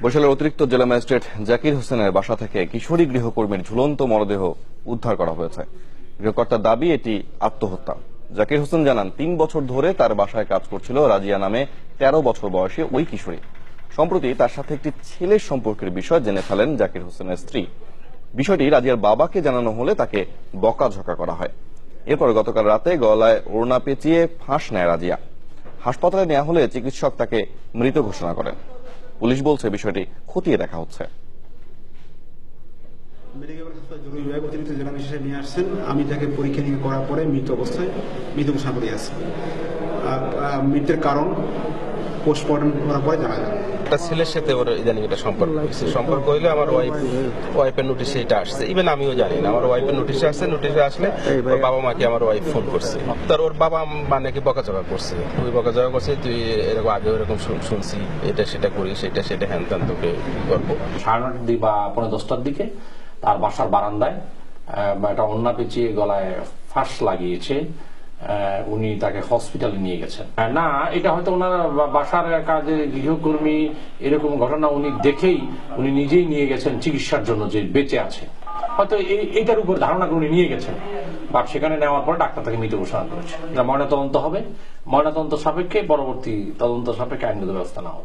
বরিশালের অতিরিক্ত জেলা ম্যাজিস্ট্রেট জাকির হোসেনের বাসা থেকে কিশোরী গৃহকর্মীর ঝুলন্ত মরদেহ উদ্ধার করা হয়েছে। গৃহকর্তার দাবি এটি আত্মহত্যা। জাকির হোসেন জানান ৩ বছর ধরে তার বাসায় কাজ করছিল রাজিয়া নামে ১৩ বছর বয়সী ওই কিশোরী। সম্প্রতি তার সাথে একটি ছেলের সম্পর্কের বিষয় জেনে ফেলেন জাকির হোসেনের স্ত্রী। বিষয়টি রাজিয়ার বাবাকে জানানো হলে তাকে বকাঝকা করা হয়। এরপর গতকাল রাতে গলায় ওড়না পেঁচিয়ে ফাঁস নেয় রাজিয়া। হাসপাতালে নেওয়া হলে চিকিৎসক তাকে মৃত ঘোষণা করেন। পুলিশ বলছে বিষয়টি খতিয়ে দেখা হচ্ছে। জরুরি বিভাগ অতিরিক্ত জেলা ম্যাজিস্ট্রেট নিয়ে আসছেন। আমি তাকে পরীক্ষা নিরীক্ষা করার পরে মৃত অবস্থায় মৃত ঘোষণা করে আছে। মৃত্যুর কারণ পোস্টমর্টম করার পরে জানা যাবে। একটা ছেলের সাথে ওর ইদানিং একটা সম্পর্ক হইলে আমার ওয়াইফের নোটিশে এটা আসছে। ইভেন আমিও জানি না, আমার ওয়াইফের নোটিশে আসছে। নোটিশে আসলে ওর বাবা মাকে আমার ওয়াইফ ফোন করছে। তার ওর বাবা মা নাকি বকাঝকা করছে, তুই বকাঝকা করছে, তুই এরকম আগে এরকম শুনছি, এটা সেটা করি, সেটা হ্যান ত্যান, তোকে করবো। 9:30 বা 10:45 দিকে তার বাসার বারান্দায় একটা ওড়না পেঁচিয়ে গলায় ফাঁস লাগিয়েছে। উনি তাকে হসপিটালে নিয়ে গেছেন। না, এটা হয়তো ওনার বাসার কাজে গৃহকর্মী এরকম ঘটনা উনি দেখেই উনি নিজেই নিয়ে গেছেন চিকিৎসার জন্য, যে বেঁচে আছে হয়তো এইটার উপর ধারণা করে উনি নিয়ে গেছেন। বাট সেখানে নেওয়ার পর ডাক্তার তাকে মৃত ঘোষণা করেছে। ময়নাতদন্ত হবে, ময়নাতদন্ত সাপেক্ষে পরবর্তী তদন্ত সাপেক্ষে আইনগত ব্যবস্থা নেওয়া হবে।